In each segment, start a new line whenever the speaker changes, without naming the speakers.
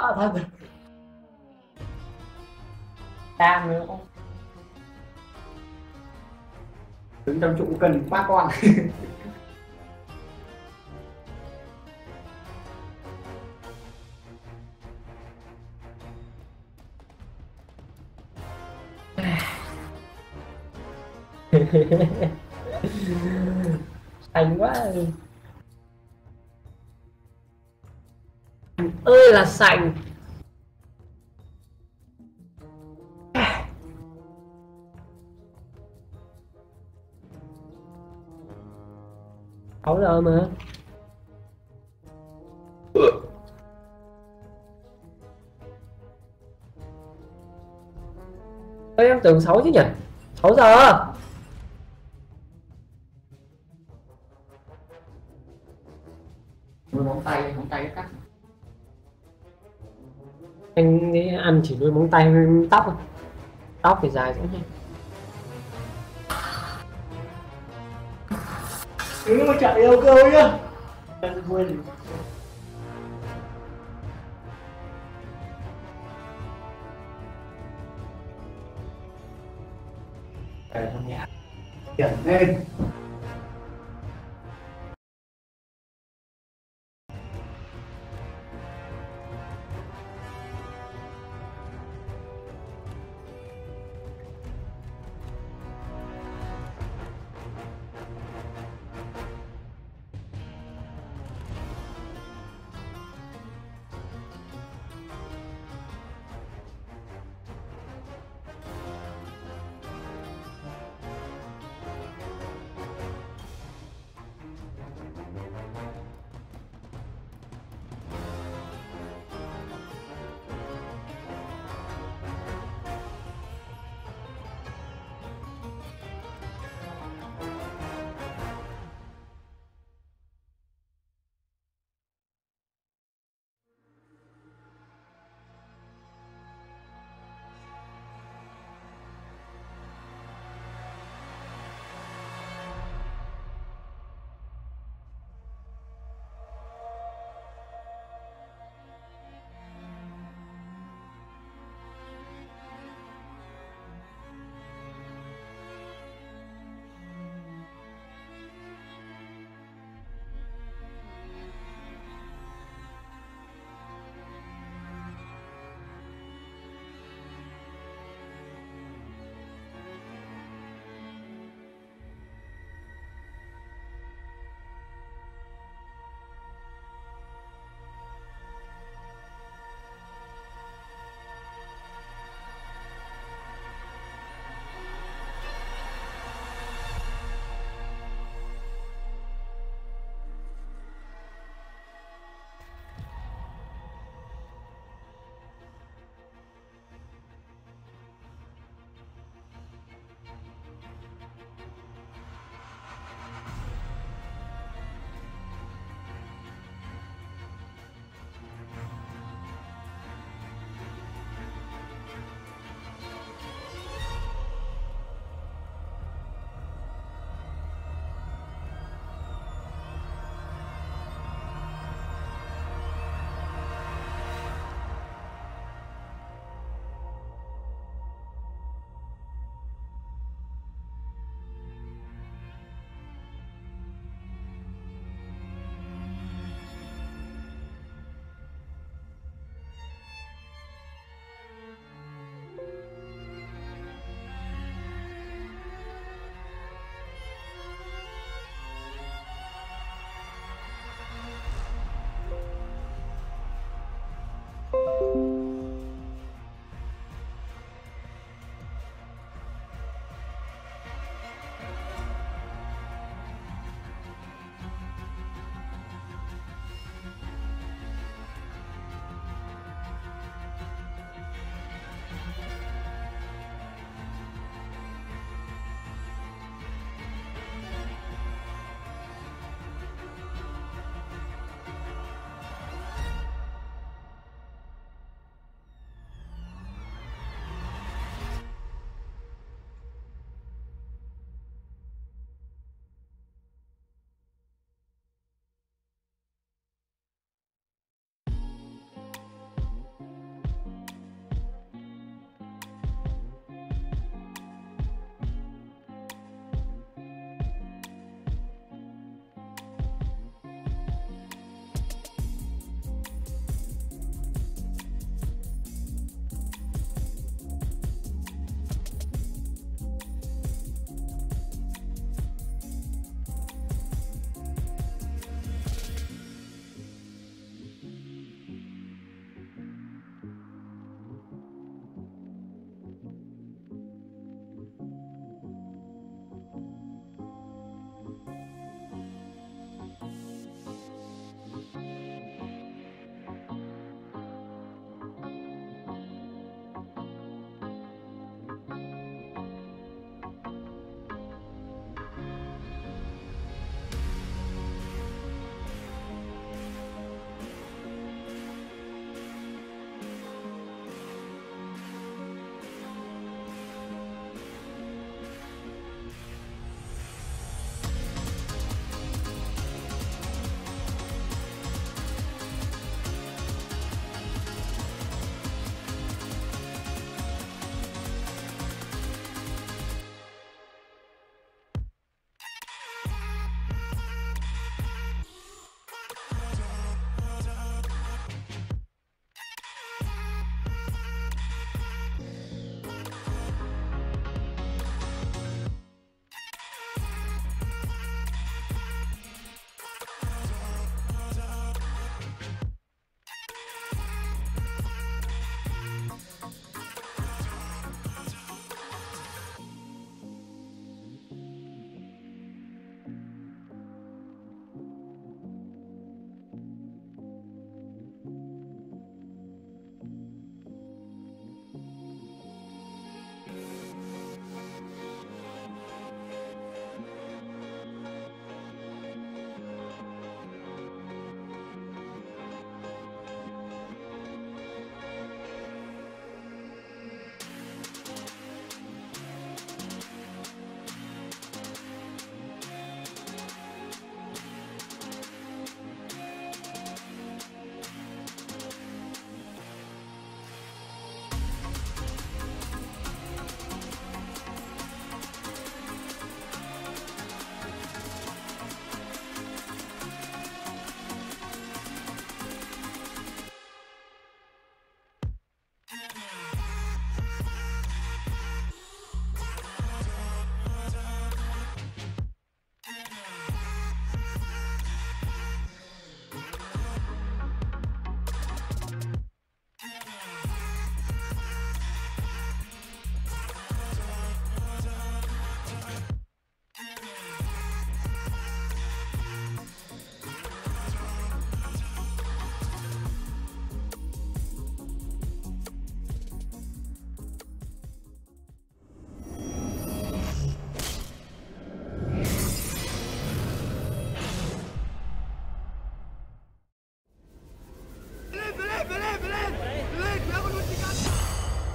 Thật cam nữa. Đứng trong trụ cần 3 con. Xanh quá ơi là xanh. 6 giờ mà. Ê, em tưởng 6 chứ nhỉ. 6 giờ. Nuôi móng tay cắt. Anh ấy ăn chỉ nuôi móng tay với tóc thôi. Tóc thì dài cũng nhanh. Ừ mà chạy yêu cơ nhá. Em quên. Đây con nhạc. Chuyển lên.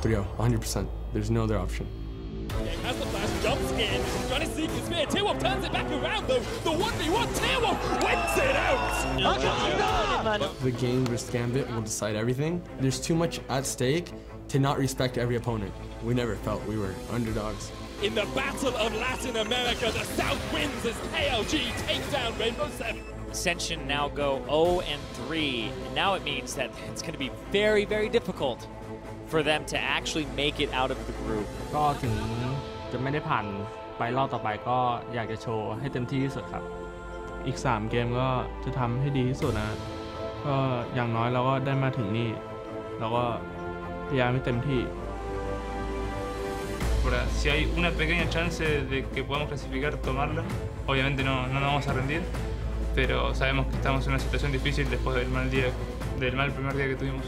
3-0, 100%. There's no other option.
As the flash jumps in, trying to seek his spear. T-Wolf turns it back around though. The 1v1, T-Wolf wins it out!
The game versus Gambit will decide everything. There's too much at stake to not respect every opponent. We never felt we were underdogs.
In the Battle of Latin America, the South wins as KLG take down Rainbow 7.
Ascension now go 0-3, and now it means that it's going to be very, very difficult for them to actually make it out of the group.
ก็ถึงจะไม่ได้ผ่านไปรอบต่อไปก็อยากจะโชว์ให้เต็มที่ที่สุดครับอีก3เกมก็จะทำให้ดีที่สุดนะก็อย่างน้อยเราก็ได้มาถึงนี่เราก็พยายามให้เต็มที่
Ahora, si hay una pequeña chance de que podamos clasificar, tomarla. Obviamente no nos vamos a rendir, pero sabemos que estamos en una situación difícil después del mal primer día que tuvimos.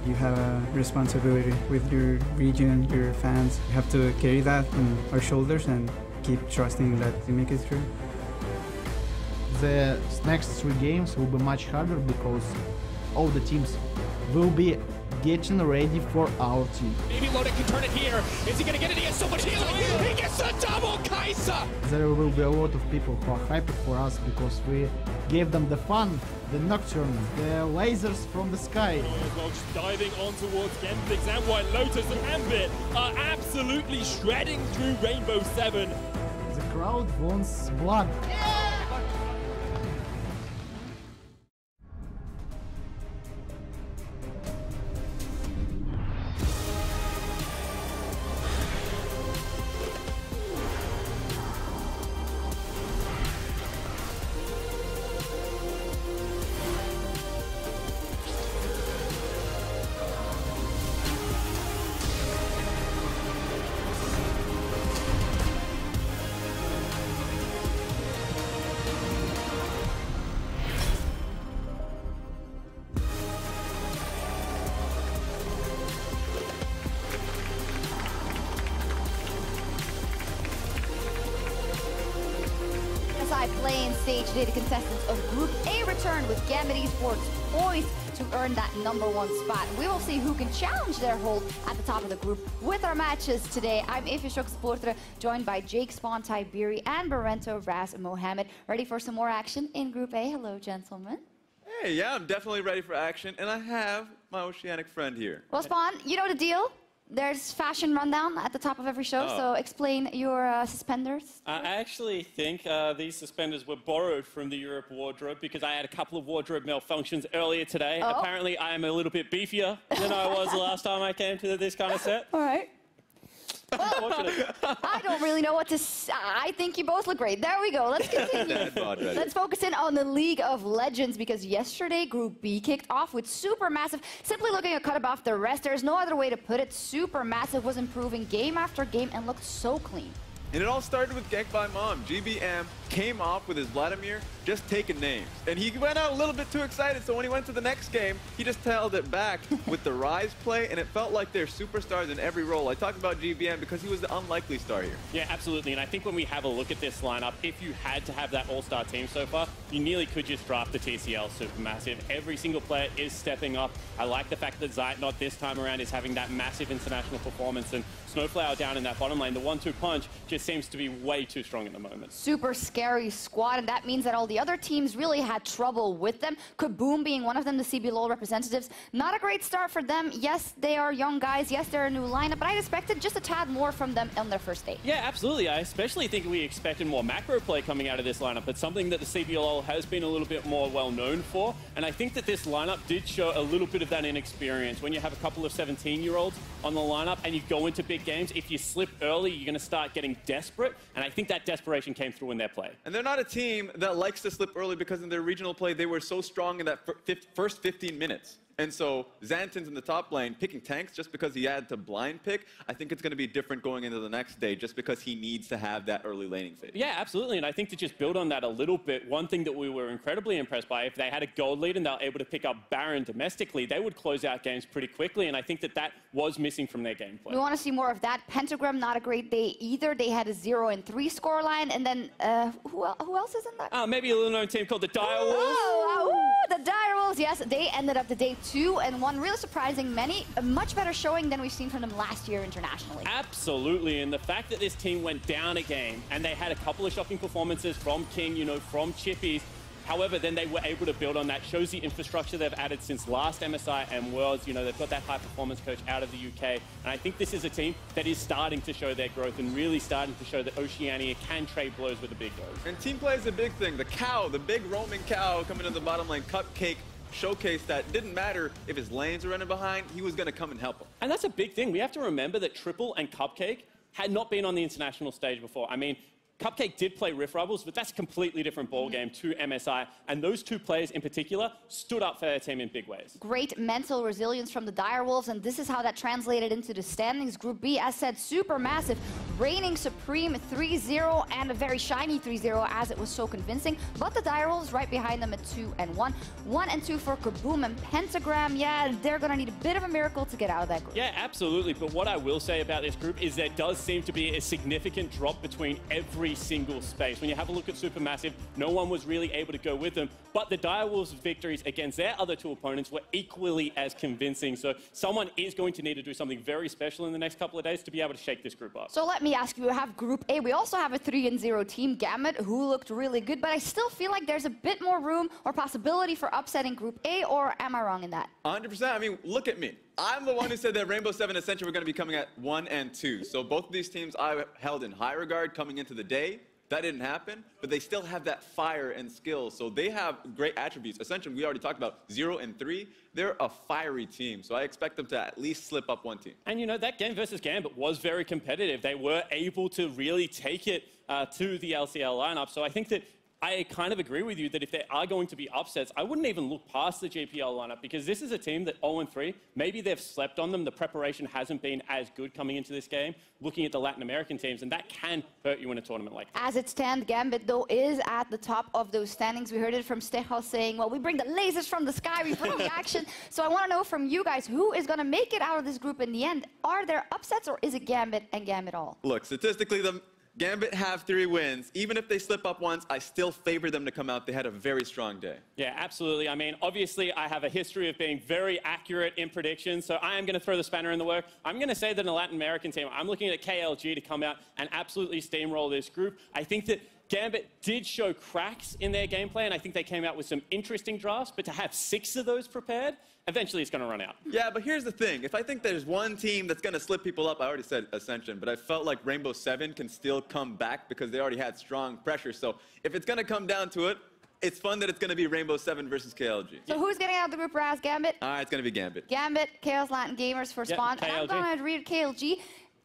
You have a responsibility with your region, your fans. You have to carry that on our shoulders and keep trusting that we make it through.
The next 3 games will be much harder because all the teams will be getting ready for our team.
Maybe Loden can turn it here. Is he going to get it? He has so much healing. He gets a double Kai'Sa.
There will be a lot of people who are happy for us because we gave them the fun, the nocturne, the lasers from the sky.
As well, just diving on towards Gambix and White Lotus and Ambit are absolutely shredding through Rainbow 7.
The crowd wants blood.
MSI playing stage today. The contestants of Group A return with Gambit Esports poised to earn that #1 spot. We will see who can challenge their hold at the top of the group with our matches today. I'm Invitational Sportra, joined by Jake Spawn, Tiberi, and Barento Ras Mohammed. Ready for some more action in Group A? Hello, gentlemen.
Hey, yeah, I'm definitely ready for action, and I have my oceanic friend here.
Well, Spawn, you know the deal. There's fashion rundown at the top of every show, so explain your suspenders.
I actually think these suspenders were borrowed from the Europe wardrobe because I had a couple of wardrobe malfunctions earlier today.
Oh.
Apparently, I am a little bit beefier than I was the last time I came to this kind of set.
All right. Well, I don't really know what to say. I think you both look great. There we go. Let's continue. Let's focus in on the League of Legends because yesterday Group B kicked off with Supermassive simply looking a cut above the rest. There's no other way to put it. Supermassive was improving game after game and looked so clean.
And it all started with Gank by Mom. GBM came off with his Vladimir just taking names. And he went out a little bit too excited, so when he went to the next game, he just held it back with the Rise play, and it felt like they're superstars in every role. I talked about GBM because he was the unlikely star here.
Yeah, absolutely. And I think when we have a look at this lineup, if you had to have that all-star team so far, you nearly could just draft the TCL Supermassive. Every single player is stepping up. I like the fact that Zeitnot this time around is having that massive international performance, and Snowflower down in that bottom lane, the 1-2 punch just seems to be way too strong at the moment.
Super scary squad, and that means that all the other teams really had trouble with them. Kaboom being one of them, the CBLOL representatives. Not a great start for them. Yes, they are young guys. Yes, they're a new lineup, but I expected just a tad more from them on their first day.
Yeah, absolutely. I especially think we expected more macro play coming out of this lineup. It's something that the CBLOL has been a little bit more well known for, and I think that this lineup did show a little bit of that inexperience. When you have a couple of 17-year-olds on the lineup and you go into big games, if you slip early, you're going to start getting desperate, and I think that desperation came through in their play.
And they're not a team that likes to slip early because in their regional play, they were so strong in that first 15 minutes. And so Xantin's in the top lane picking tanks just because he had to blind pick. I think it's going to be different going into the next day just because he needs to have that early laning phase.
Yeah, absolutely. And I think to just build on that a little bit, one thing that we were incredibly impressed by, if they had a gold lead and they were able to pick up Baron domestically, they would close out games pretty quickly. And I think that that was missing from their gameplay.
We want to see more of that. Pentagram, not a great day either. They had a 0-3 scoreline. And then who else is in that?
Maybe a little known team called the Dire Wolves.
Oh, the Direwolves, yes, they ended up the day 2-1, really surprising many. A much better showing than we've seen from them last year internationally.
Absolutely, and the fact that this team went down a game and they had a couple of shocking performances from King, you know, from Chippies. However, then they were able to build on that. Shows the infrastructure they've added since last MSI and Worlds. You know, they've got that high-performance coach out of the UK. And I think this is a team that is starting to show their growth and really starting to show that Oceania can trade blows with the big dogs.
And team play is a big thing. The cow, the big roaming cow coming to the bottom lane, Cupcake, showcase that didn't matter if his lanes were running behind, he was going to come and help him.
And that's a big thing. We have to remember that Triple and Cupcake had not been on the international stage before. I mean, Cupcake did play Rift Rivals, but that's a completely different ballgame to MSI. And those two players in particular stood up for their team in big ways.
Great mental resilience from the Direwolves, and this is how that translated into the standings. Group B, as said, super massive, reigning supreme 3-0, and a very shiny 3-0 as it was so convincing. But the Direwolves right behind them at 2-1. 1-2 for Kaboom and Pentagram. Yeah, they're going to need a bit of a miracle to get out of that group.
Yeah, absolutely. But what I will say about this group is there does seem to be a significant drop between every single space. When you have a look at Supermassive, no one was really able to go with them, but the Direwolves' victories against their other two opponents were equally as convincing. So someone is going to need to do something very special in the next couple of days to be able to shake this group up.
So let me ask you, we have Group A. We also have a 3-0 team, Gambit, who looked really good, but I still feel like there's a bit more room or possibility for upsetting Group A, or am I wrong in that?
100%. I mean, look at me. I'm the one who said that Rainbow 7 and Ascension were going to be coming at 1 and 2. So both of these teams I held in high regard coming into the day. That didn't happen, but they still have that fire and skill. So they have great attributes. Ascension, we already talked about 0 and 3. They're a fiery team, so I expect them to at least slip up one team.
And you know, that game versus Gambit was very competitive. They were able to really take it to the LCL lineup. So I think that I kind of agree with you that if there are going to be upsets, I wouldn't even look past the GPL lineup, because this is a team that 0-3, maybe they've slept on them. The preparation hasn't been as good coming into this game, looking at the Latin American teams, and that can hurt you in a tournament like that.
As it stands, Gambit, though, is at the top of those standings. We heard it from Stechel saying, well, we bring the lasers from the sky, we bring the action. So I want to know from you guys, who is going to make it out of this group in the end? Are there upsets, or is it Gambit and Gambit all?
Look, statistically, the Gambit have 3 wins. Even if they slip up once, I still favor them to come out. They had a very strong day.
Yeah, absolutely. I mean, obviously, I have a history of being very accurate in predictions, so I am going to throw the spanner in the work. I'm going to say that in a Latin American team, I'm looking at KLG to come out and absolutely steamroll this group. I think that Gambit did show cracks in their gameplay, and I think they came out with some interesting drafts, but to have 6 of those prepared, eventually it's going to run out.
Yeah, but here's the thing. If I think there's one team that's going to slip people up, I already said Ascension, but I felt like Rainbow 7 can still come back because they already had strong pressure. So if it's going to come down to it, it's fun that it's going to be Rainbow 7 versus KLG.
So who's getting out of the group, Raz? Gambit?
It's going to be Gambit.
Gambit, Chaos Latin Gamers for Spawn.
KLG.
And I'm going to read KLG.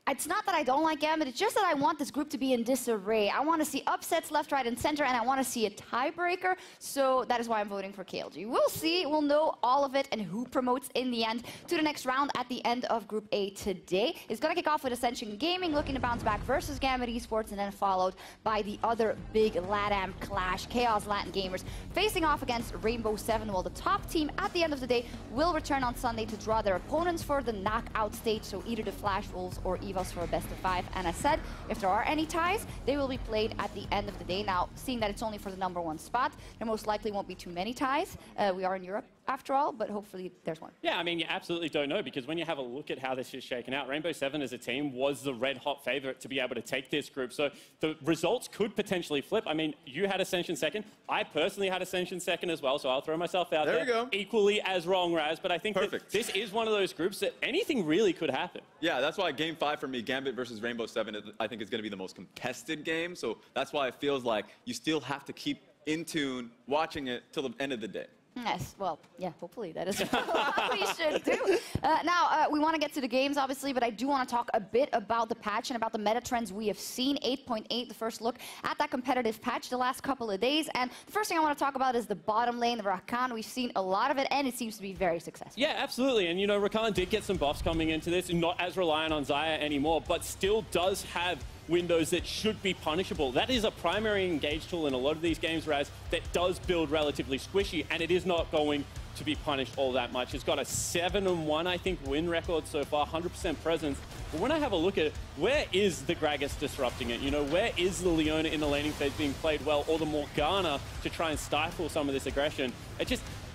It's not that I don't like Gambit, it's just that I want this group to be in disarray. I want to see upsets left, right, and center, and I want to see a tiebreaker, so that is why I'm voting for KLG. We'll see, we'll know all of it and who promotes in the end to the next round at the end of Group A today. It's going to kick off with Ascension Gaming looking to bounce back versus Gambit Esports, and then followed by the other big LATAM clash, Chaos Latin Gamers, facing off against Rainbow 7, while the top team at the end of the day will return on Sunday to draw their opponents for the knockout stage, so either the Flash Wolves or for a best of 5. And I said, if there are any ties, they will be played at the end of the day. Now, seeing that it's only for the #1 spot, there most likely won't be too many ties. We are in Europe, after all, but hopefully there's one.
Yeah, I mean, you absolutely don't know, because when you have a look at how this is shaken out, Rainbow 7 as a team was the red-hot favorite to be able to take this group. So the results could potentially flip. I mean, you had Ascension second. I personally had Ascension second as well, so I'll throw myself out there.
There you go.
Equally as wrong, Raz, but I think that this is one of those groups that anything really could happen.
Yeah, that's why Game 5 for me, Gambit versus Rainbow 7, I think is going to be the most contested game. So that's why it feels like you still have to keep in tune, watching it till the end of the day.
Yes, well, yeah, hopefully that is what we should do. Now, we want to get to the games, obviously, but I do want to talk a bit about the patch and about the meta trends we have seen. 8.8, the first look at that competitive patch the last couple of days. And the first thing I want to talk about is the bottom lane, the Rakan. We've seen a lot of it, and it seems to be very successful.
Yeah, absolutely. And, you know, Rakan did get some buffs coming into this, not as reliant on Xayah anymore, but still does have windows that should be punishable. That is a primary engage tool in a lot of these games, Raz, that does build relatively squishy, and it is not going to be punished all that much. It's got a 7-1, I think, win record so far, 100% presence. But when I have a look at it, where is the Gragas disrupting it? You know, where is the Leona in the laning phase being played well, or the Morgana to try and stifle some of this aggression?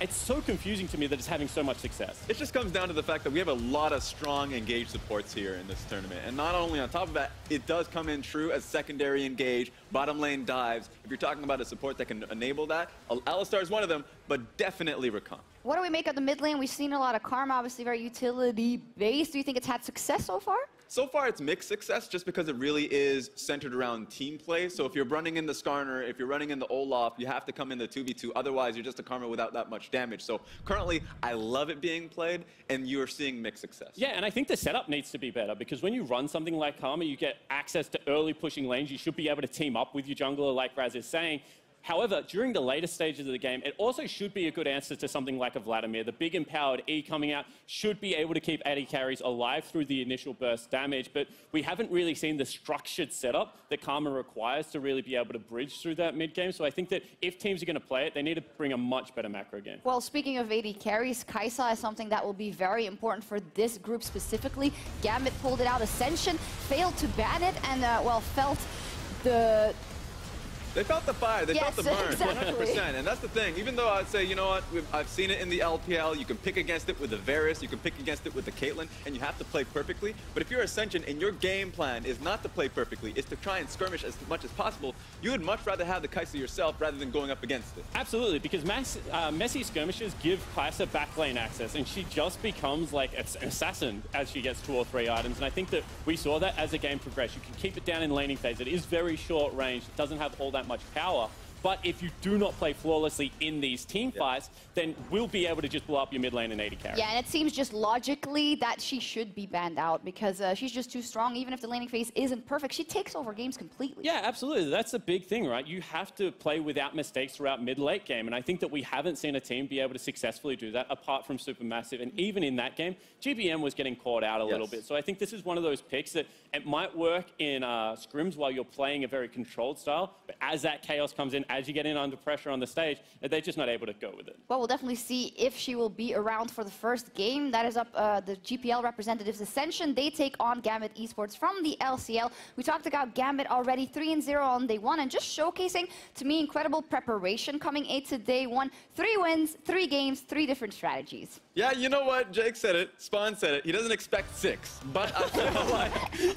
it's so confusing to me that it's having so much success.
It just comes down to the fact that we have a lot of strong engaged supports here in this tournament. And not only on top of that, it does come in true as secondary engage, bottom lane dives. If you're talking about a support that can enable that, Alistar is one of them, but definitely Rakan.
What do we make of the mid lane? We've seen a lot of Karma, obviously very utility-based. Do you think it's had success so far?
So far, it's mixed success just because it really is centered around team play. So if you're running in the Skarner, if you're running in the Olaf, you have to come in the 2v2. Otherwise, you're just a Karma without that much damage. So currently, I love it being played, and you're seeing mixed success.
Yeah, and I think the setup needs to be better because when you run something like Karma, you get access to early pushing lanes. You should be able to team up with your jungler, like Raz is saying. However, during the later stages of the game, it also should be a good answer to something like a Vladimir. The big empowered E coming out should be able to keep AD carries alive through the initial burst damage, but we haven't really seen the structured setup that Karma requires to really be able to bridge through that mid game. So I think that if teams are going to play it, they need to bring a much better macro game.
Well, speaking of AD carries, Kai'Sa is something that will be very important for this group specifically. Gambit pulled it out. Ascension failed to ban it and, well, felt the...
They felt the fire, they felt the burn,
exactly.
100%. And that's the thing, even though I'd say, you know what, I've seen it in the LPL, you can pick against it with the Varus, you can pick against it with the Caitlyn, and you have to play perfectly. But if you're Ascension and your game plan is not to play perfectly, it's to try and skirmish as much as possible, you would much rather have the Kai'Sa yourself rather than going up against it.
Absolutely, because messy skirmishes give Kai'Sa backlane access, and she just becomes like an assassin as she gets 2 or 3 items. And I think that we saw that as the game progressed. You can keep it down in laning phase. It is very short range, it doesn't have all that much power. But if you do not play flawlessly in these team fights, then we'll be able to just blow up your mid lane and AD carry.
Yeah, and it seems just logically that she should be banned out because she's just too strong. Even if the laning phase isn't perfect, she takes over games completely.
Yeah, absolutely. That's the big thing, right? You have to play without mistakes throughout mid-late game, and I think that we haven't seen a team be able to successfully do that apart from Supermassive. And even in that game, GBM was getting caught out a little bit. So I think this is one of those picks that it might work in scrims while you're playing a very controlled style, but as that chaos comes in, as you get in under pressure on the stage, they're just not able to go with it.
Well, we'll definitely see if she will be around for the first game. That is up the GPL representatives Ascension. They take on Gambit Esports from the LCL. We talked about Gambit already, 3-0 on day 1, and just showcasing, to me, incredible preparation coming into day 1. 3 wins, 3 games, 3 different strategies.
Yeah, you know what? Jake said it. Spawn said it. He doesn't expect 6. But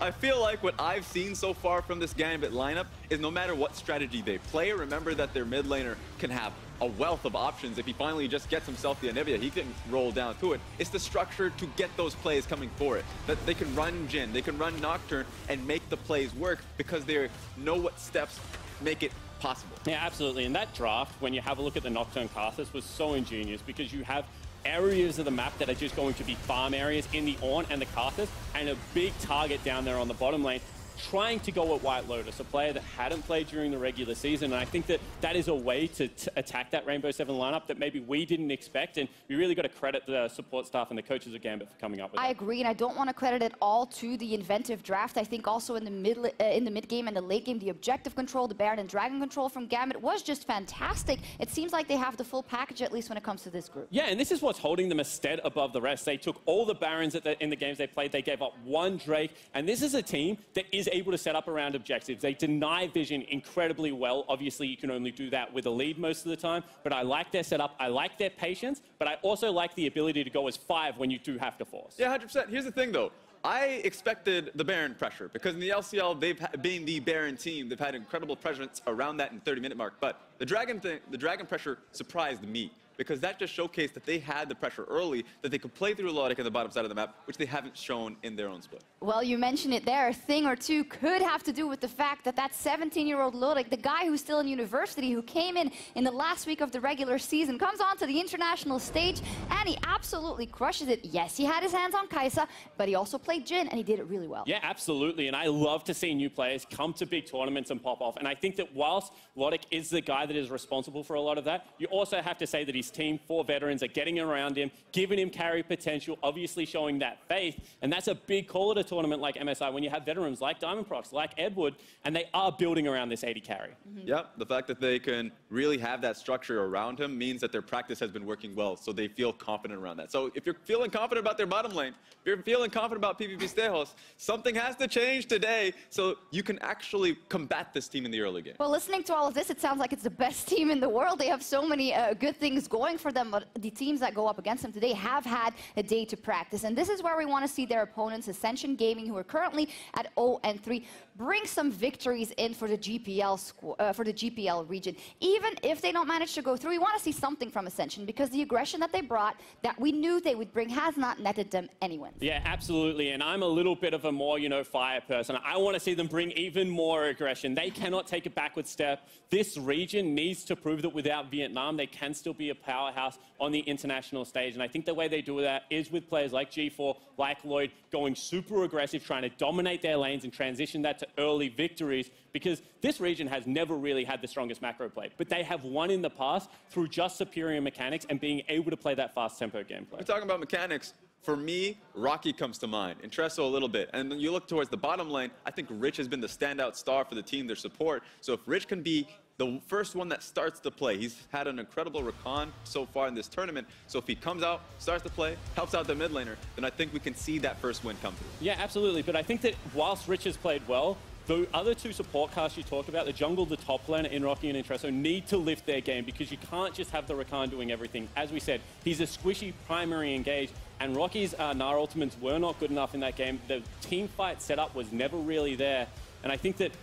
I feel like what I've seen so far from this Gambit lineup is no matter what strategy they play, remember that their mid laner can have a wealth of options. If he finally just gets himself the Anivia, he can roll down to it. It's the structure to get those plays coming for it. That they can run Jhin, they can run Nocturne, and make the plays work because they know what steps make it possible.
Yeah, absolutely. And that draft, when you have a look at the Nocturne casters, was so ingenious because you have areas of the map that are just going to be farm areas in the Ornn and the casters, and a big target down there on the bottom lane trying to go at White Lotus, a player that hadn't played during the regular season. And I think that that is a way to attack that Rainbow 7 lineup that maybe we didn't expect. And we really got to credit the support staff and the coaches of Gambit for coming up with that.
I agree, and I don't want to credit it all to the inventive draft. I think also in the mid game and the late game, the objective control, the Baron and Dragon control from Gambit was just fantastic. It seems like they have the full package, at least when it comes to this group.
Yeah, and this is what's holding them a stead above the rest. They took all the Barons in the games they played. They gave up 1 Drake, and this is a team that is able to set up around objectives. They deny vision incredibly well. Obviously, you can only do that with a lead most of the time, but I like their setup. I like their patience, but I also like the ability to go as 5 when you do have to force.
Yeah, 100%. Here's the thing, though. I expected the Baron pressure because in the LCL, they've been the Baron team. They've had incredible presence around that in 30-minute mark. But the Dragon pressure surprised me because that just showcased that they had the pressure early, that they could play through Logic on the bottom side of the map, which they haven't shown in their own split.
Well, you mentioned it there. A thing or two could have to do with the fact that that 17-year-old Logic, the guy who's still in university, who came in the last week of the regular season, comes onto the international stage, and he absolutely crushes it. Yes, he had his hands on Kai'Sa, but he also played Jhin, and he did it really well.
Yeah, absolutely, and I love to see new players come to big tournaments and pop off, and I think that whilst Logic is the guy that is responsible for a lot of that, you also have to say that his team, 4 veterans, are getting around him, giving him carry potential, obviously showing that faith, and that's a big call at a tournament like MSI when you have veterans like Diamond Prox, like Edward, and they are building around this 80 carry.
Yeah, the fact that they can really have that structure around him means that their practice has been working well, so they feel confident around that. So if you're feeling confident about their bottom lane, if you're feeling confident about PvP Stejos, something has to change today so you can actually combat this team in the early game.
Well, listening to all of this, it sounds like it's the best team in the world. They have so many good things going for them, but the teams that go up against them today have had a day to practice. And this is where we want to see their opponents, Ascension Gaming, who are currently at 0-3, bring some victories in for the GPL region. Even if they don't manage to go through, we want to see something from Ascension, because the aggression that they brought, that we knew they would bring, has not netted them any wins.
Yeah, absolutely. And I'm a little bit of a more, fire person. I want to see them bring even more aggression. They cannot take a backward step. This region needs to prove that without Vietnam, they can still be a powerhouse on the international stage. And I think the way they do that is with players like G4, like Lloyd, going super aggressive, trying to dominate their lanes and transition that to early victories, because this region has never really had the strongest macro play. But they have won in the past through just superior mechanics and being able to play that fast tempo gameplay.
We're talking about mechanics. For me, Rocky comes to mind, and Treso a little bit. And then you look towards the bottom lane, I think Rich has been the standout star for the team, their support. So if Rich can be the first one that starts to play, he's had an incredible recon so far in this tournament. So if he comes out, starts to play, helps out the mid laner, then I think we can see that first win come through.
Yeah, absolutely. But I think that whilst Rich has played well, the other two support casts you talk about, the jungle, the top laner in Rocky and in Treso, need to lift their game, because you can't just have the Rakan doing everything. As we said, he's a squishy primary engage, and Rocky's Gnar ultimates were not good enough in that game. The team fight setup was never really there, and I think that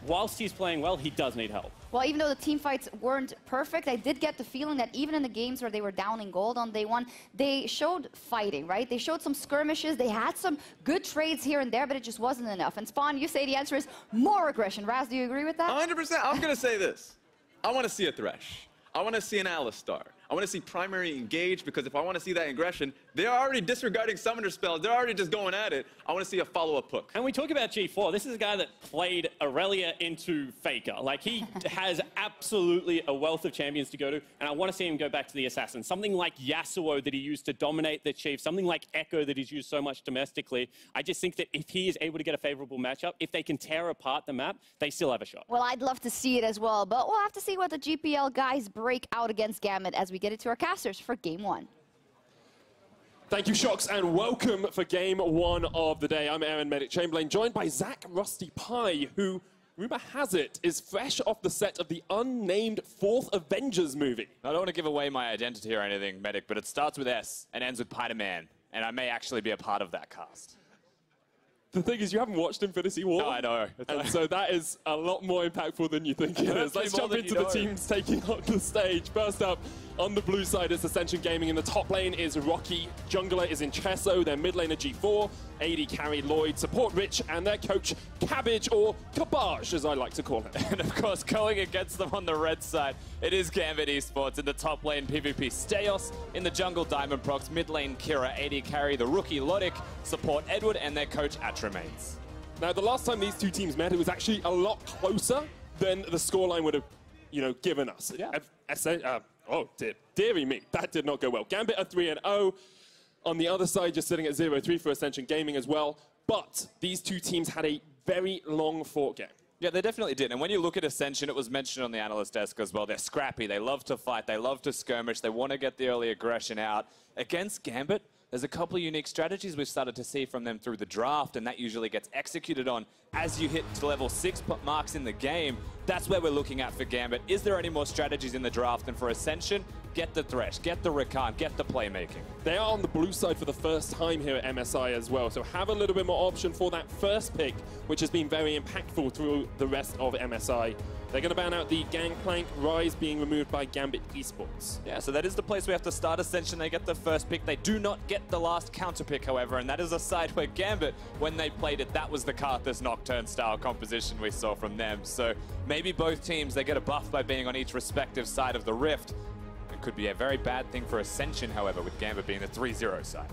whilst he's playing well, he does need help.
Well, even though the team fights weren't perfect, I did get the feeling that even in the games where they were down in gold on day one, they showed fighting, right? They showed some skirmishes. They had some good trades here and there, but it just wasn't enough. And Spawn, you say the answer is more aggression. Raz, do you agree with that?
100%. I'm going to say this. I want to see a Thresh. I want to see an Alistar. I want to see primary engage, because if I want to see that aggression, they're already disregarding summoner spells. They're already just going at it. I want to see a follow-up hook.
And we talk about G4. This is a guy that played Aurelia into Faker. Like, he has absolutely a wealth of champions to go to, and I want to see him go back to the Assassin. Something like Yasuo that he used to dominate the Chief, something like Echo that he's used so much domestically. I just think that if he is able to get a favorable matchup, if they can tear apart the map, they still have a shot.
Well, I'd love to see it as well, but we'll have to see what the GPL guys break out against Gambit as we get it to our casters for Game 1.
Thank you, Shocks, and welcome for Game 1 of the day. I'm Aaron Medic Chamberlain, joined by Zach Rusty Pie, who, rumor has it, is fresh off the set of the unnamed 4th Avengers movie.
I don't want to give away my identity or anything, Medic, but it starts with S and ends with Spider-Man, and I may actually be a part of that cast.
The thing is, you haven't watched Infinity War.
No, I know.
And so that is a lot more impactful than you think it is. Let's jump into the teams taking on the stage. First up, on the blue side is Ascension Gaming. In the top lane is Rocky. Jungler is in Treso. Their mid laner G4. AD carry Lloyd. Support Rich. And their coach Cabbage, or Cabbage, as I like to call him.
And of course, going against them on the red side, it is Gambit Esports. In the top lane, PvP Steos. In the jungle, Diamond Prox. Mid lane, Kira. AD carry the rookie Lodic. Support Edward. And their coach Atremains.
Now, the last time these two teams met, it was actually a lot closer than the scoreline would have, given us.
Yeah.
Oh, dearie me, that did not go well. Gambit are 3-0. On the other side, just sitting at 0-3 for Ascension Gaming as well. But these two teams had a very long fought game.
Yeah, they definitely did. And when you look at Ascension, it was mentioned on the analyst desk as well. They're scrappy. They love to fight. They love to skirmish. They want to get the early aggression out. Against Gambit, there's a couple of unique strategies we've started to see from them through the draft, and that usually gets executed on as you hit to level 6 marks in the game. That's where we're looking at for Gambit. Is there any more strategies in the draft? And for Ascension, get the Thresh, get the Rakan, get the playmaking.
They are on the blue side for the first time here at MSI as well, so have a little bit more option for that first pick, which has been very impactful through the rest of MSI. They're going to ban out the Gangplank, Rise being removed by Gambit Esports.
Yeah, so that is the place we have to start Ascension. They get the first pick. They do not get the last counter pick, however, and that is a side where Gambit, when they played it, that was the Karthus Nocturne style composition we saw from them. So maybe both teams, they get a buff by being on each respective side of the Rift. It could be a very bad thing for Ascension, however, with Gambit being the 3-0 side.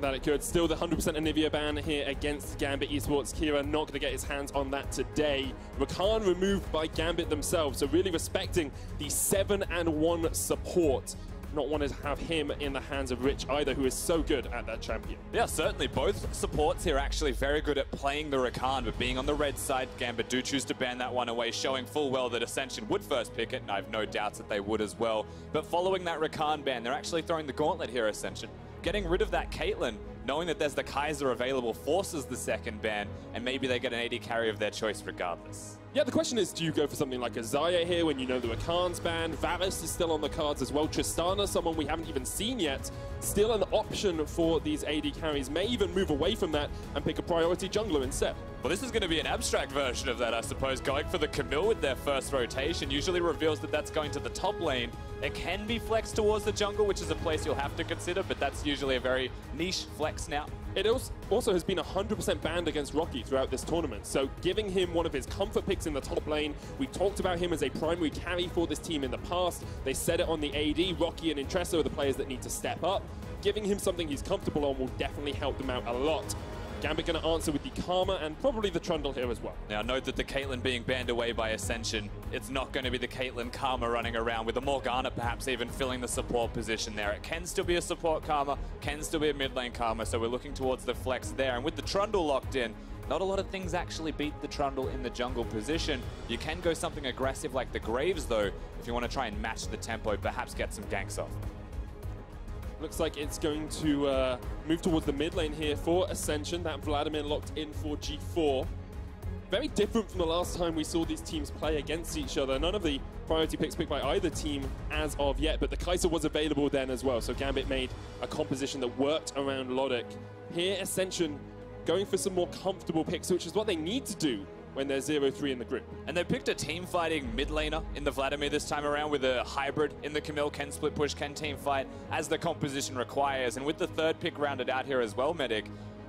That it could. Still the 100% Anivia ban here against Gambit Esports. Kira not going to get his hands on that today. Rakan removed by Gambit themselves, so really respecting the 7-1 support. Not wanting to have him in the hands of Rich either, who is so good at that champion.
Yeah, certainly. Both supports here are actually very good at playing the Rakan, but being on the red side, Gambit do choose to ban that one away, showing full well that Ascension would first pick it, and I have no doubts that they would as well. But following that Rakan ban, they're actually throwing the gauntlet here, Ascension. Getting rid of that Caitlyn knowing that there's the Kaiser available forces the second ban, and maybe they get an AD carry of their choice regardless.
Yeah, the question is, do you go for something like a Xayah here when you know the Rakan's banned? Varus is still on the cards as well. Tristana, someone we haven't even seen yet, still an option for these AD carries. May even move away from that and pick a priority jungler instead.
Well, this is going to be an abstract version of that, I suppose. Going for the Camille with their first rotation usually reveals that that's going to the top lane. It can be flexed towards the jungle, which is a place you'll have to consider, but that's usually a very niche flex now.
It also has been 100% banned against Rocky throughout this tournament, so giving him one of his comfort picks in the top lane. We talked about him as a primary carry for this team in the past. They said it on the AD. Rocky and Intresso are the players that need to step up. Giving him something he's comfortable on will definitely help them out a lot. Gambit going to answer with the Karma and probably the Trundle here as well.
Now note that the Caitlyn being banned away by Ascension, it's not going to be the Caitlyn Karma running around with the Morgana perhaps even filling the support position there. It can still be a support Karma, can still be a mid lane Karma, so we're looking towards the flex there. And with the Trundle locked in, not a lot of things actually beat the Trundle in the jungle position. You can go something aggressive like the Graves though, if you want to try and match the tempo, perhaps get some ganks off.
Looks like it's going to move towards the mid lane here for Ascension. That Vladimir locked in for G4. Very different from the last time we saw these teams play against each other. None of the priority picks picked by either team as of yet, but the Kaiser was available then as well. So Gambit made a composition that worked around Logic. Here, Ascension going for some more comfortable picks, which is what they need to do when they're 0-3 in the group.
And they picked a team-fighting mid laner in the Vladimir this time around with a hybrid in the Camille, can split push, can team fight as the composition requires. And with the third pick rounded out here as well, Medic,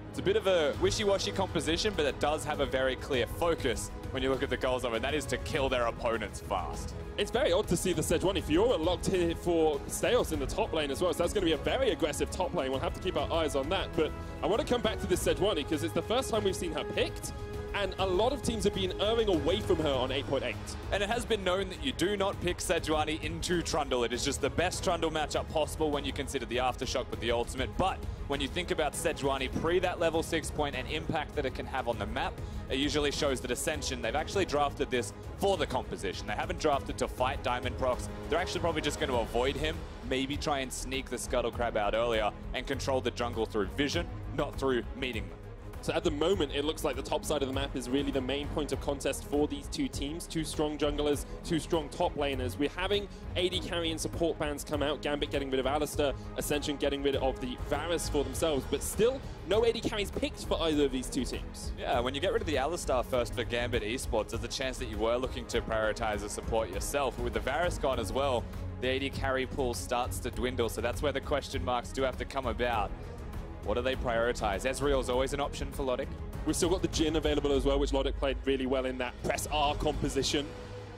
it's a bit of a wishy-washy composition, but it does have a very clear focus when you look at the goals of it, and that is to kill their opponents fast.
It's very odd to see the Sejuani Fiora locked here for Steos in the top lane as well, so that's going to be a very aggressive top lane. We'll have to keep our eyes on that, but I want to come back to this Sejuani because it's the first time we've seen her picked, and a lot of teams have been erring away from her on 8.8.
And it has been known that you do not pick Sejuani into Trundle. It is just the best Trundle matchup possible when you consider the Aftershock with the ultimate. But when you think about Sejuani pre that level 6 point and impact that it can have on the map, it usually shows that Ascension, they've actually drafted this for the composition. They haven't drafted to fight Diamond Procs. They're actually probably just going to avoid him, maybe try and sneak the Scuttle Crab out earlier and control the jungle through vision, not through meeting them.
So at the moment, it looks like the top side of the map is really the main point of contest for these two teams. Two strong junglers, two strong top laners. We're having AD carry and support bans come out. Gambit getting rid of Alistar, Ascension getting rid of the Varus for themselves, but still no AD carries picked for either of these two teams.
Yeah, when you get rid of the Alistar first for Gambit Esports, there's a chance that you were looking to prioritize the support yourself. With the Varus gone as well, the AD carry pool starts to dwindle, so that's where the question marks do have to come about. What do they prioritize? Ezreal's always an option for Logic.
We've still got the Jhin available as well, which Logic played really well in that press R composition.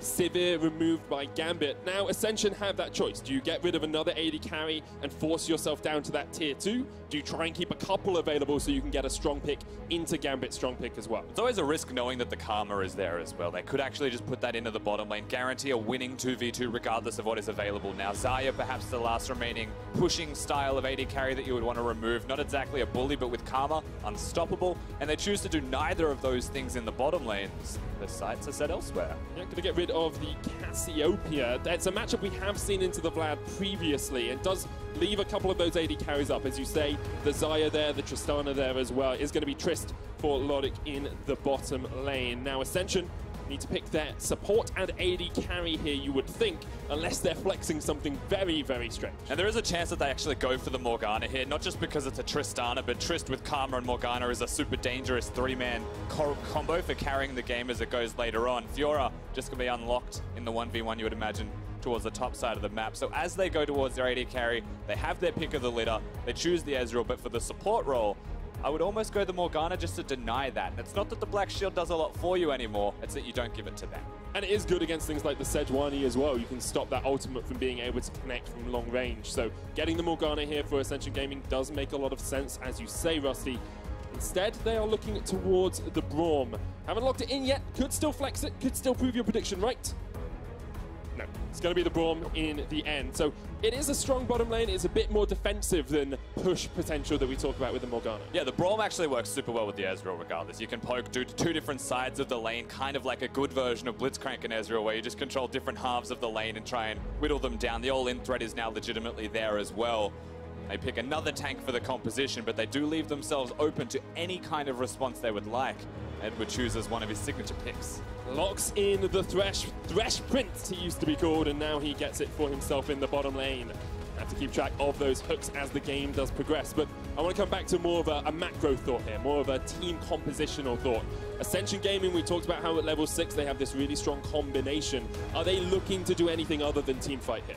Sivir removed by Gambit. Now Ascension have that choice. Do you get rid of another AD carry and force yourself down to that tier 2? Do you try and keep a couple available so you can get a strong pick into Gambit's strong pick as well?
It's always a risk knowing that the Karma is there as well. They could actually just put that into the bottom lane, guarantee a winning 2v2 regardless of what is available now. Xayah perhaps the last remaining pushing style of AD carry that you would want to remove. Not exactly a bully, but with Karma, unstoppable. And they choose to do neither of those things in the bottom lanes. The sights are set elsewhere.
Yeah, going to get rid of the Cassiopeia. That's a matchup we have seen into the Vlad previously. It does leave a couple of those AD carries up. As you say, the Xayah there, the Tristana there as well. Is going to be Trist for Logic in the bottom lane. Now Ascension need to pick their support and AD carry here, you would think, unless they're flexing something very, very strange.
And there is a chance that they actually go for the Morgana here, not just because it's a Tristana, but Trist with Karma and Morgana is a super dangerous three-man combo for carrying the game as it goes later on. Fiora just going to be unlocked in the 1v1, you would imagine, towards the top side of the map. So as they go towards their AD carry, they have their pick of the litter, they choose the Ezreal, but for the support role, I would almost go the Morgana just to deny that. And it's not that the Black Shield does a lot for you anymore, it's that you don't give it to them.
And it is good against things like the Sejuani as well. You can stop that ultimate from being able to connect from long range. So getting the Morgana here for Ascension Gaming does make a lot of sense, as you say, Rusty. Instead, they are looking towards the Braum. Haven't locked it in yet, could still flex it, could still prove your prediction right. No, it's going to be the Braum in the end. So it is a strong bottom lane. It's a bit more defensive than push potential that we talk about with the Morgana.
Yeah, the Braum actually works super well with the Ezreal regardless. You can poke two different sides of the lane, kind of like a good version of Blitzcrank and Ezreal, where you just control different halves of the lane and try and whittle them down. The all-in threat is now legitimately there as well. They pick another tank for the composition, but they do leave themselves open to any kind of response they would like. Edward chooses one of his signature picks.
Locks in the Thresh Prince, he used to be called, and now he gets it for himself in the bottom lane. Have to keep track of those hooks as the game does progress, but I want to come back to more of a macro thought here, more of a team compositional thought. Ascension Gaming, we talked about how at level 6 they have this really strong combination. Are they looking to do anything other than teamfight here?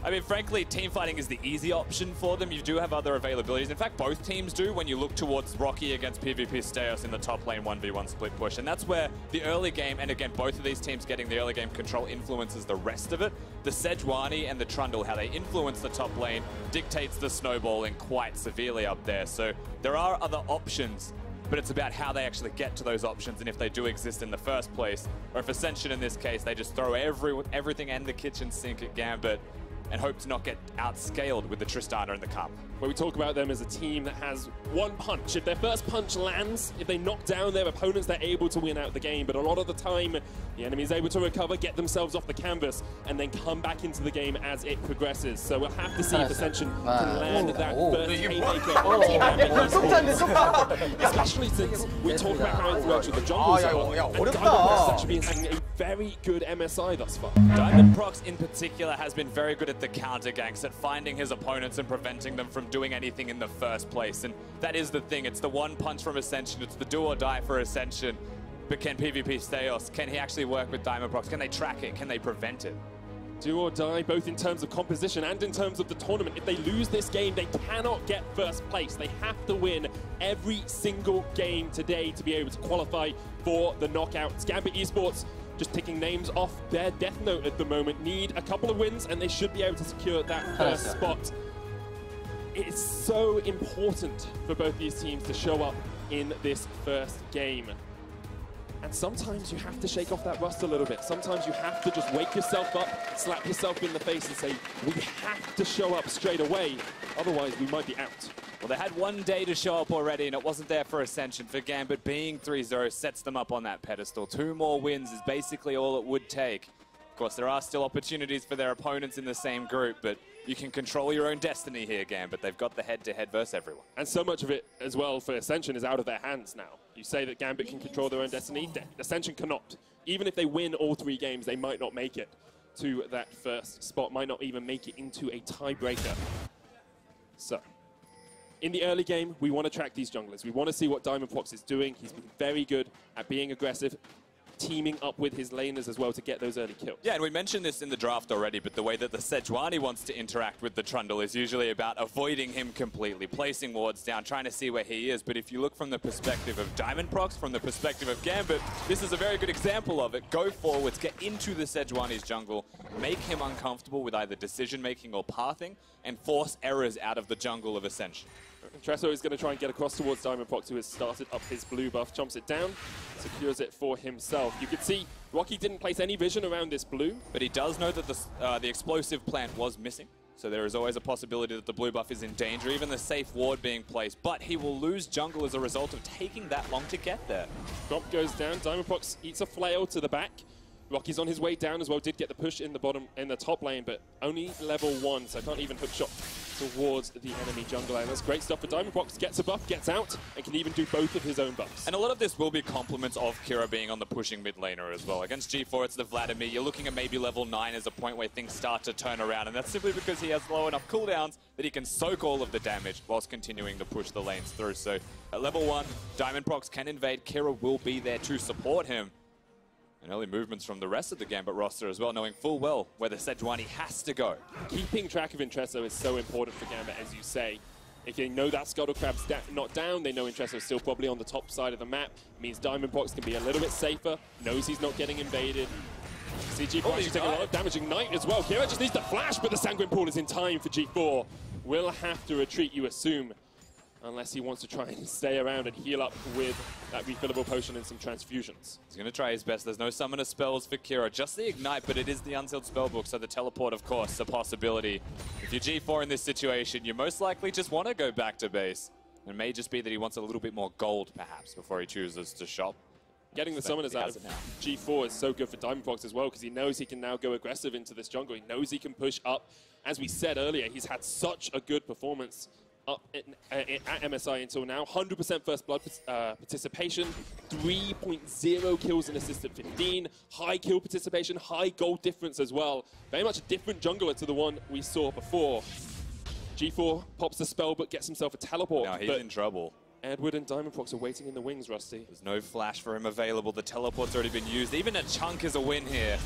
I mean, frankly, teamfighting is the easy option for them. You do have other availabilities. In fact, both teams do when you look towards Rocky against PvP Steos in the top lane 1v1 split push. And that's where the early game, and again, both of these teams getting the early game control influences the rest of it. The Sejuani and the Trundle, how they influence the top lane, dictates the snowballing quite severely up there. So there are other options, but it's about how they actually get to those options and if they do exist in the first place. Or if Ascension, in this case, they just throw everything and the kitchen sink at Gambit and hope to not get outscaled with the Tristana and the Cup.
Where we talk about them as a team that has one punch. If their first punch lands, if they knock down their opponents, they're able to win out the game. But a lot of the time, the enemy is able to recover, get themselves off the canvas, and then come back into the game as it progresses. So we'll have to see if Ascension can land that first haymaker on Team Gambit. Especially since we talk about how influential the jungles are. And Diamond actually been having a very good MSI thus far.
Diamond Prox in particular has been very good at the counter ganks, at finding his opponents and preventing them from doing anything in the first place. And that is the thing. It's the one punch from Ascension. It's the do or die for Ascension. But can PvP Steos, can he actually work with Diamond Prox? Can they track it? Can they prevent it?
Do or die, both in terms of composition and in terms of the tournament. If they lose this game, they cannot get first place. They have to win every single game today to be able to qualify for the knockouts. Gambit Esports, just ticking names off their death note at the moment, need a couple of wins and they should be able to secure that first spot. It's so important for both these teams to show up in this first game. And sometimes you have to shake off that rust a little bit. Sometimes you have to just wake yourself up, slap yourself in the face and say, we have to show up straight away, otherwise we might be out.
Well, they had one day to show up already, and it wasn't there for Ascension. For Gambit, being 3-0 sets them up on that pedestal. 2 more wins is basically all it would take. Of course, there are still opportunities for their opponents in the same group, but you can control your own destiny here, Gambit. They've got the head-to-head versus everyone.
And so much of it as well for Ascension is out of their hands now. You say that Gambit can control their own destiny, Ascension cannot. Even if they win all 3 games, they might not make it to that first spot, might not even make it into a tiebreaker. So, in the early game, we want to track these junglers. We want to see what Diamond Prox is doing. He's been very good at being aggressive, teaming up with his laners as well to get those early kills.
Yeah, and we mentioned this in the draft already, but the way that the Sejuani wants to interact with the Trundle is usually about avoiding him completely, placing wards down, trying to see where he is. But if you look from the perspective of Diamond Prox, from the perspective of Gambit, this is a very good example of it. Go forwards, get into the Sejuani's jungle, make him uncomfortable with either decision-making or pathing, and force errors out of the jungle of Ascension.
Tresso is going to try and get across towards Diamond Prox, who has started up his blue buff, chomps it down, secures it for himself. You can see Rocky didn't place any vision around this blue.
But he does know that the explosive plant was missing, so there is always a possibility that the blue buff is in danger, even the safe ward being placed. But he will lose jungle as a result of taking that long to get there.
Drop goes down, Diamond Prox eats a flail to the back. Rocky's on his way down as well, did get the push in the top lane, but only level 1, so can't even hook shot towards the enemy jungler. And that's great stuff for Diamond Prox. Gets a buff, gets out, and can even do both of his own buffs.
And a lot of this will be compliments of Kira being on the pushing mid laner as well. Against G4, it's the Vladimir. You're looking at maybe level 9 as a point where things start to turn around, and that's simply because he has low enough cooldowns that he can soak all of the damage whilst continuing to push the lanes through. So at level 1, Diamond Prox can invade. Kira will be there to support him. And early movements from the rest of the Gambit roster as well, knowing full well where the Sejuani has to go.
Keeping track of Intresso is so important for Gambit, as you say. If they know that Scuttle Crab's not down, they know Intresso is still probably on the top side of the map. It means Diamond Prox can be a little bit safer, knows he's not getting invaded. CG actually taking a lot of damage. Ignite as well. Kira just needs to flash, but the Sanguine Pool is in time for G4. Will have to retreat, you assume, unless he wants to try and stay around and heal up with that refillable potion and some transfusions.
He's going to try his best. There's no summoner spells for Kira, just the Ignite, but it is the unsealed spellbook, so the teleport, of course, a possibility. If you're G4 in this situation, you most likely just want to go back to base. It may just be that he wants a little bit more gold, perhaps, before he chooses to shop.
Getting the summoners out of G4 is so good for Diamondbox as well, because he knows he can now go aggressive into this jungle. He knows he can push up. As we said earlier, he's had such a good performance up at MSI until now. 100% first blood participation, 3.0 kills and assists at 15, high kill participation, high gold difference as well. Very much a different jungler to the one we saw before. G4 pops the spell but gets himself a teleport.
Now he's in trouble.
Edward and Diamondbox are waiting in the wings, Rusty.
There's no flash for him available. The teleport's already been used. Even a chunk is a win here.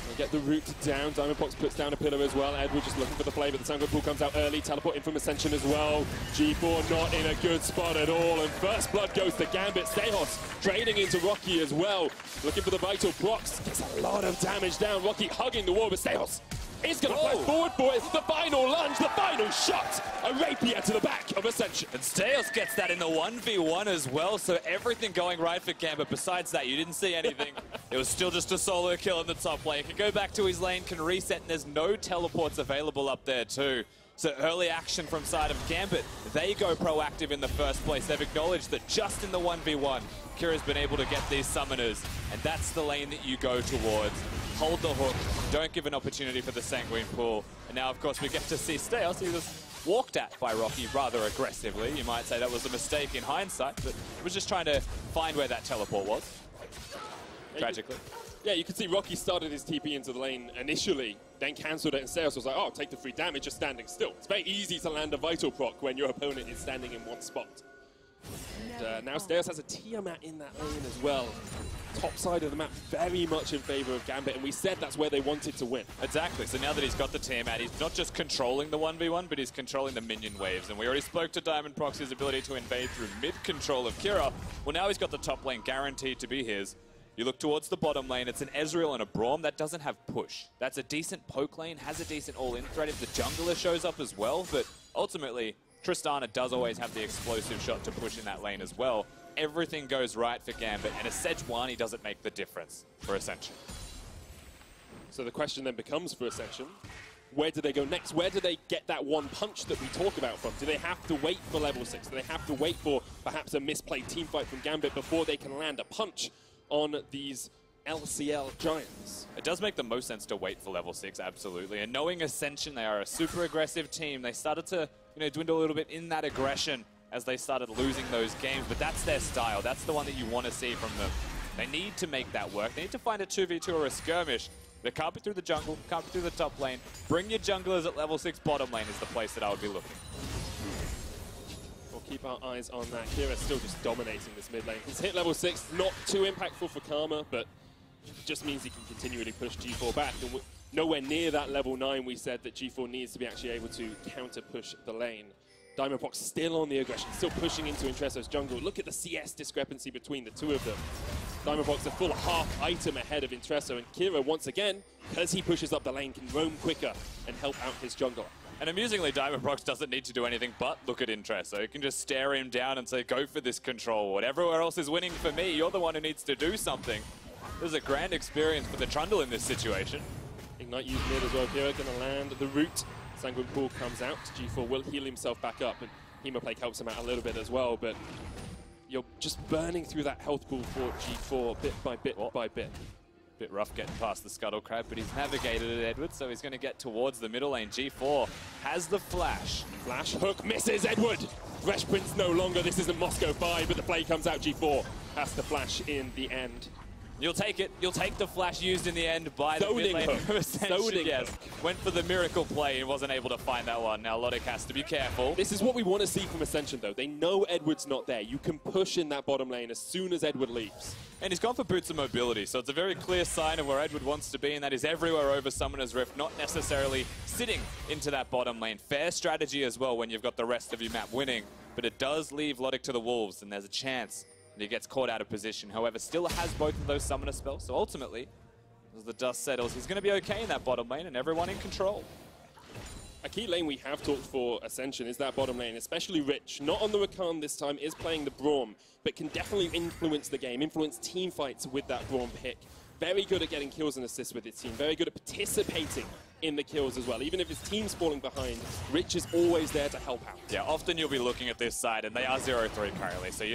They get the root down. Diamondbox puts down a pillar as well. Edward just looking for the play, but the Sanguine Pool comes out early. Teleport in from Ascension as well. G4 not in a good spot at all. And first blood goes to Gambit. Sejos trading into Rocky as well. Looking for the Vital Procs. Gets a lot of damage down. Rocky hugging the wall, but Sejos is going to fly forward for it. The final lunge, the final shot. A rapier to the back of Ascension.
And Sejos gets that in the 1v1 as well, so everything going right for Gambit. Besides that, you didn't see anything. It was still just a solo kill in the top lane. Can go back to his lane, can reset, and there's no teleports available up there too. So early action from side of Gambit. They go proactive in the first place. They've acknowledged that just in the 1v1, Kira's been able to get these summoners, and that's the lane that you go towards. Hold the hook, don't give an opportunity for the Sanguine Pool. And now, of course, we get to see Sejos. He was walked at by Rocky rather aggressively. You might say that was a mistake in hindsight, but he was just trying to find where that teleport was, tragically.
Yeah, you could see Rocky started his TP into the lane initially, then cancelled it, and Sejos was like, oh, take the free damage just standing still. It's very easy to land a Vital Proc when your opponent is standing in one spot. And now Sejos has a Tiamat in that lane as well. Top side of the map very much in favor of Gambit, and we said that's where they wanted to win.
Exactly, so now that he's got the Tiamat, he's not just controlling the 1v1, but he's controlling the minion waves. And we already spoke to Diamondbox's ability to invade through mid-control of Kira. Well, now he's got the top lane guaranteed to be his. You look towards the bottom lane, it's an Ezreal and a Braum that doesn't have push. That's a decent poke lane, has a decent all-in threat if the jungler shows up as well, but ultimately, Tristana does always have the explosive shot to push in that lane as well. Everything goes right for Gambit, and a Sejuani doesn't make the difference for Ascension.
So the question then becomes for Ascension, where do they go next? Where do they get that one punch that we talk about from? Do they have to wait for level 6? Do they have to wait for perhaps a misplayed teamfight from Gambit before they can land a punch on these LCL giants?
It does make the most sense to wait for level 6, absolutely. And knowing Ascension, they are a super aggressive team. They started to, dwindle a little bit in that aggression as they started losing those games, but that's their style. That's the one that you want to see from them. They need to make that work. They need to find a 2v2 or a skirmish. They can't be through the jungle, can't be through the top lane. Bring your junglers at level 6 bottom lane is the place that I would be looking.
We'll keep our eyes on that. Kira's still just dominating this mid lane. He's hit level 6, not too impactful for Karma, but it just means he can continually push G4 back. And nowhere near that level 9 we said that G4 needs to be actually able to counter push the lane. Diamondbox still on the aggression, still pushing into Intresso's jungle. Look at the CS discrepancy between the two of them. Diamondbox a full half item ahead of Intresso, and Kira, once again, because he pushes up the lane, can roam quicker and help out his jungler.
And amusingly, Diamondbox doesn't need to do anything but look at Intresso. You can just stare him down and say, go for this control. Whatever else is winning for me, you're the one who needs to do something. This is a grand experience for the Trundle in this situation.
Ignite used mid as well. Kira gonna land the root. Sanguine Pool comes out. G4 will heal himself back up, and Hemoplague helps him out a little bit as well, but you're just burning through that health pool for G4 bit by bit by bit.
Bit rough getting past the Scuttle Crab, but he's navigated it, Edward, so he's going to get towards the middle lane. G4 has the flash.
Flash hook misses Edward. Fresh Prince no longer. This isn't Moscow 5, but the play comes out. G4 has the flash in the end.
You'll take it. You'll take the flash used in the end by the mid lane of Ascension. Yes. Went for the miracle play and wasn't able to find that one. Now Lodik has to be careful.
This is what we want to see from Ascension, though. They know Edward's not there. You can push in that bottom lane as soon as Edward leaves.
And he's gone for boots of mobility, so it's a very clear sign of where Edward wants to be, and that is everywhere over Summoner's Rift, not necessarily sitting into that bottom lane. Fair strategy as well when you've got the rest of your map winning, but it does leave Lodik to the Wolves, and there's a chance that he gets caught out of position. However, still has both of those Summoner spells, so ultimately, as the dust settles, he's going to be okay in that bottom lane, and everyone in control.
A key lane we have talked for Ascension is that bottom lane, especially Rich. Not on the Rakan this time, is playing the Braum, but can definitely influence the game, influence team fights with that Braum pick. Very good at getting kills and assists with his team, very good at participating in the kills as well. Even if his team's falling behind, Rich is always there to help out.
Yeah, often you'll be looking at this side, and they are 0-3 currently, so you